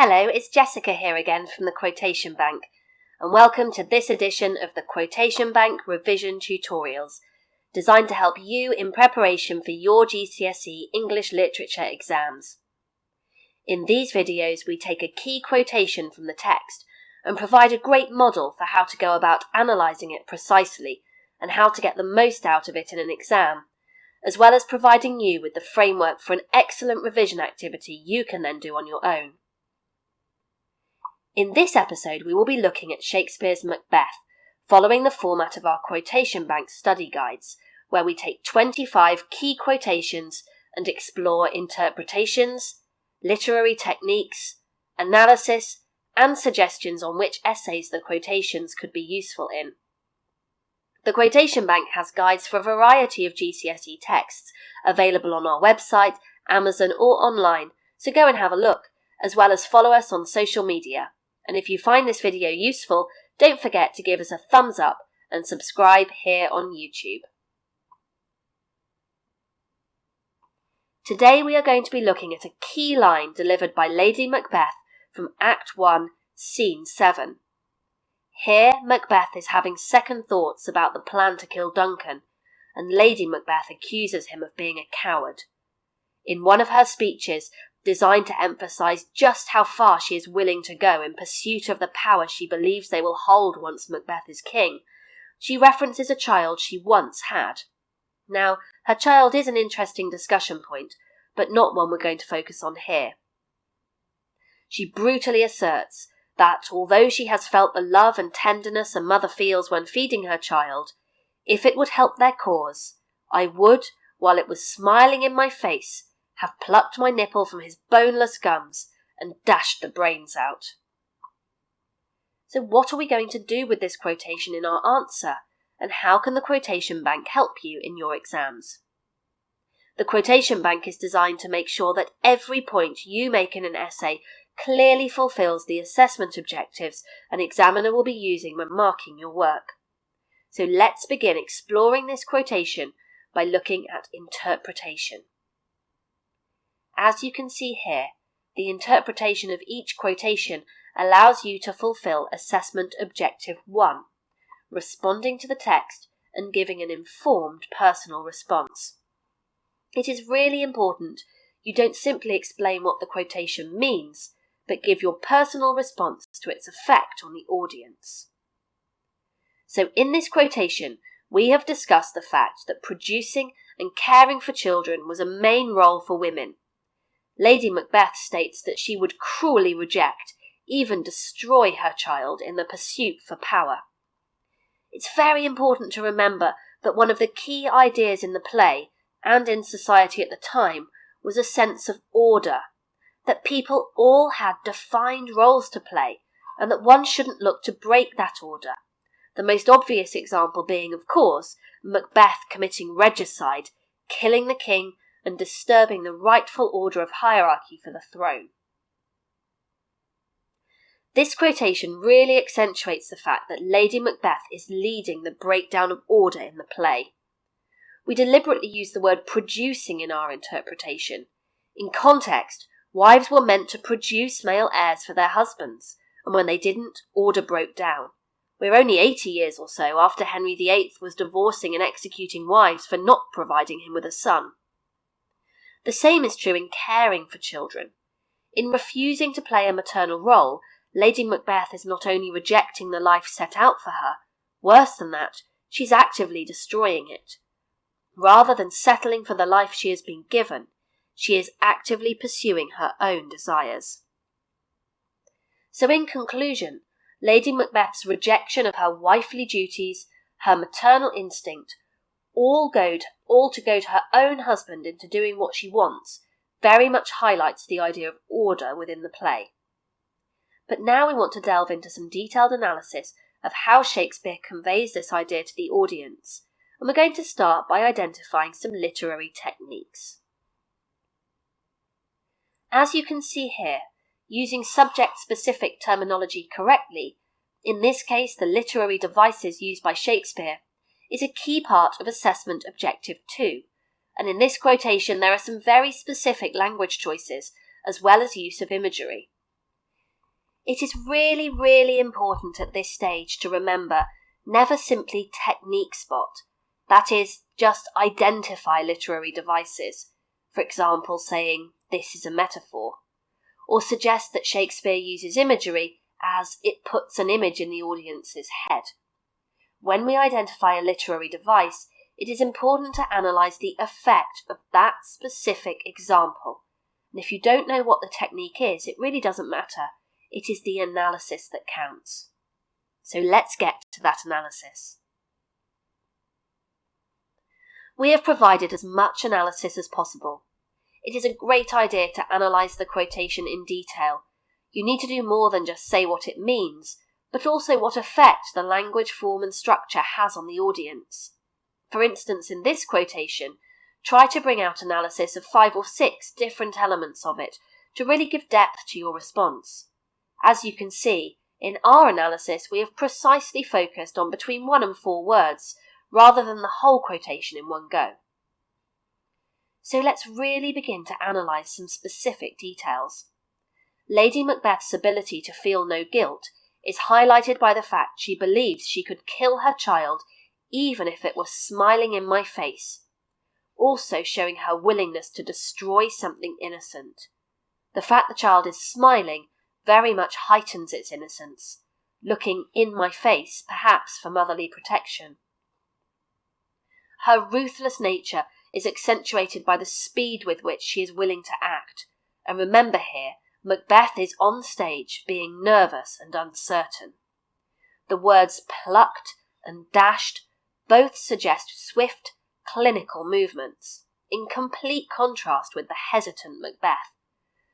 Hello, it's Jessica here again from the Quotation Bank, and welcome to this edition of the Quotation Bank Revision Tutorials, designed to help you in preparation for your GCSE English Literature exams. In these videos, we take a key quotation from the text and provide a great model for how to go about analysing it precisely and how to get the most out of it in an exam, as well as providing you with the framework for an excellent revision activity you can then do on your own. In this episode, we will be looking at Shakespeare's Macbeth, following the format of our Quotation Bank study guides, where we take 25 key quotations and explore interpretations, literary techniques, analysis, and suggestions on which essays the quotations could be useful in. The Quotation Bank has guides for a variety of GCSE texts available on our website, Amazon, or online, so go and have a look, as well as follow us on social media. And if you find this video useful, don't forget to give us a thumbs up and subscribe here on YouTube. Today we are going to be looking at a key line delivered by Lady Macbeth from Act 1, Scene 7. Here, Macbeth is having second thoughts about the plan to kill Duncan, and Lady Macbeth accuses him of being a coward. In one of her speeches, designed to emphasise just how far she is willing to go in pursuit of the power she believes they will hold once Macbeth is king, she references a child she once had. Now, her child is an interesting discussion point, but not one we're going to focus on here. She brutally asserts that, although she has felt the love and tenderness a mother feels when feeding her child, if it would help their cause, I would, while it was smiling in my face, have plucked my nipple from his boneless gums and dashed the brains out. So what are we going to do with this quotation in our answer, and how can the Quotation Bank help you in your exams? The Quotation Bank is designed to make sure that every point you make in an essay clearly fulfills the assessment objectives an examiner will be using when marking your work. So let's begin exploring this quotation by looking at interpretation. As you can see here, the interpretation of each quotation allows you to fulfill Assessment Objective 1, responding to the text and giving an informed personal response. It is really important you don't simply explain what the quotation means, but give your personal response to its effect on the audience. So in this quotation, we have discussed the fact that producing and caring for children was a main role for women. Lady Macbeth states that she would cruelly reject, even destroy her child in the pursuit for power. It's very important to remember that one of the key ideas in the play, and in society at the time, was a sense of order, that people all had defined roles to play, and that one shouldn't look to break that order. The most obvious example being, of course, Macbeth committing regicide, killing the king, and disturbing the rightful order of hierarchy for the throne. This quotation really accentuates the fact that Lady Macbeth is leading the breakdown of order in the play. We deliberately use the word producing in our interpretation. In context, wives were meant to produce male heirs for their husbands, and when they didn't, order broke down. We're only 80 years or so after Henry VIII was divorcing and executing wives for not providing him with a son. The same is true in caring for children. In refusing to play a maternal role, Lady Macbeth is not only rejecting the life set out for her, worse than that, she's actively destroying it. Rather than settling for the life she has been given, she is actively pursuing her own desires. So in conclusion, Lady Macbeth's rejection of her wifely duties, her maternal instinct, all to goad her own husband into doing what she wants, very much highlights the idea of order within the play. But now we want to delve into some detailed analysis of how Shakespeare conveys this idea to the audience, and we're going to start by identifying some literary techniques. As you can see here, using subject-specific terminology correctly, in this case the literary devices used by Shakespeare, is a key part of Assessment Objective 2, and in this quotation there are some very specific language choices, as well as use of imagery. It is really, really important at this stage to remember never simply technique spot, that is, just identify literary devices, for example saying, "this is a metaphor," or suggest that Shakespeare uses imagery as it puts an image in the audience's head. When we identify a literary device, it is important to analyse the effect of that specific example. And if you don't know what the technique is, it really doesn't matter. It is the analysis that counts. So let's get to that analysis. We have provided as much analysis as possible. It is a great idea to analyse the quotation in detail. You need to do more than just say what it means, but also what effect the language, form and structure has on the audience. For instance, in this quotation, try to bring out analysis of 5 or 6 different elements of it to really give depth to your response. As you can see, in our analysis we have precisely focused on between 1 and 4 words, rather than the whole quotation in one go. So let's really begin to analyse some specific details. Lady Macbeth's ability to feel no guilt is highlighted by the fact she believes she could kill her child even if it was smiling in my face, also showing her willingness to destroy something innocent. The fact the child is smiling very much heightens its innocence, looking in my face, perhaps for motherly protection. Her ruthless nature is accentuated by the speed with which she is willing to act, and remember here, Macbeth is on stage being nervous and uncertain. The words plucked and dashed both suggest swift, clinical movements, in complete contrast with the hesitant Macbeth.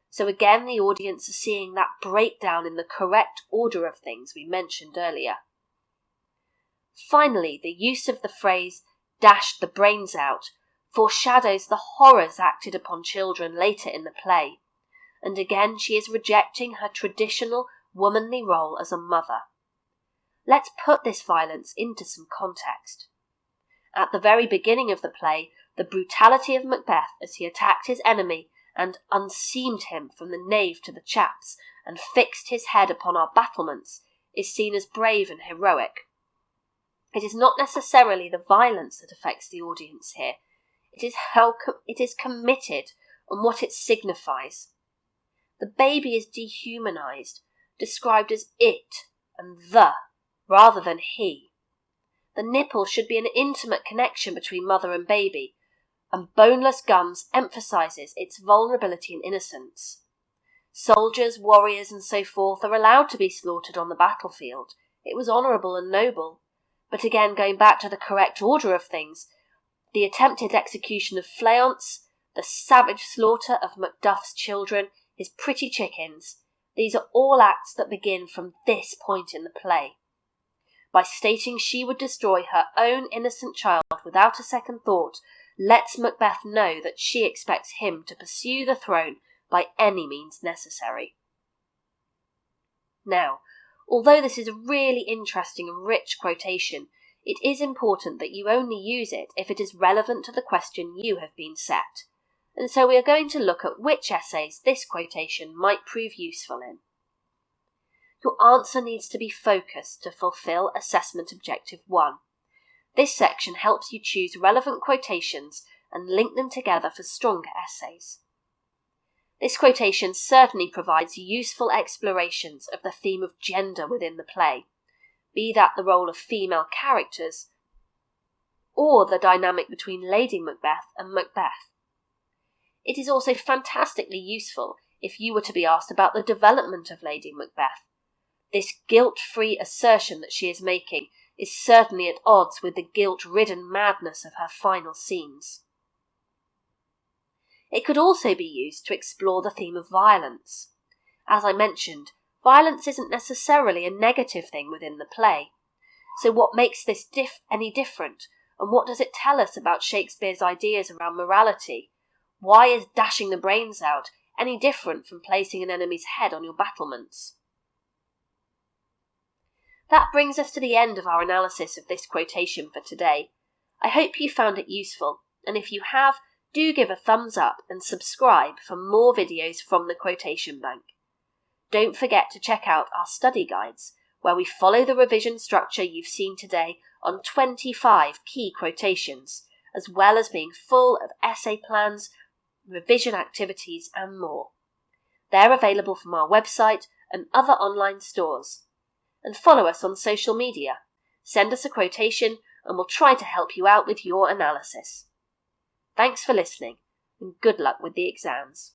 So again, the audience is seeing that breakdown in the correct order of things we mentioned earlier. Finally, the use of the phrase "dashed the brains out" foreshadows the horrors acted upon children later in the play, and again she is rejecting her traditional womanly role as a mother. Let's put this violence into some context. At the very beginning of the play, the brutality of Macbeth as he attacked his enemy and unseamed him from the nave to the chaps and fixed his head upon our battlements is seen as brave and heroic. It is not necessarily the violence that affects the audience here. It is how it is committed and what it signifies. The baby is dehumanised, described as it and the, rather than he. The nipple should be an intimate connection between mother and baby, and boneless gums emphasises its vulnerability and innocence. Soldiers, warriors and so forth are allowed to be slaughtered on the battlefield. It was honourable and noble. But again, going back to the correct order of things, the attempted execution of Fleance, the savage slaughter of Macduff's children, his pretty chickens, these are all acts that begin from this point in the play. By stating she would destroy her own innocent child without a second thought, lets Macbeth know that she expects him to pursue the throne by any means necessary. Now, although this is a really interesting and rich quotation, it is important that you only use it if it is relevant to the question you have been set, and so we are going to look at which essays this quotation might prove useful in. Your answer needs to be focused to fulfil Assessment Objective 1. This section helps you choose relevant quotations and link them together for stronger essays. This quotation certainly provides useful explorations of the theme of gender within the play, be that the role of female characters or the dynamic between Lady Macbeth and Macbeth. It is also fantastically useful if you were to be asked about the development of Lady Macbeth. This guilt-free assertion that she is making is certainly at odds with the guilt-ridden madness of her final scenes. It could also be used to explore the theme of violence. As I mentioned, violence isn't necessarily a negative thing within the play. So what makes this any different, and what does it tell us about Shakespeare's ideas around morality? Why is dashing the brains out any different from placing an enemy's head on your battlements? That brings us to the end of our analysis of this quotation for today. I hope you found it useful, and if you have, do give a thumbs up and subscribe for more videos from the Quotation Bank. don't forget to check out our study guides, where we follow the revision structure you've seen today on 25 key quotations, as well as being full of essay plans, revision activities and more. They're available from our website and other online stores. And follow us on social media. Send us a quotation and we'll try to help you out with your analysis. Thanks for listening and good luck with the exams.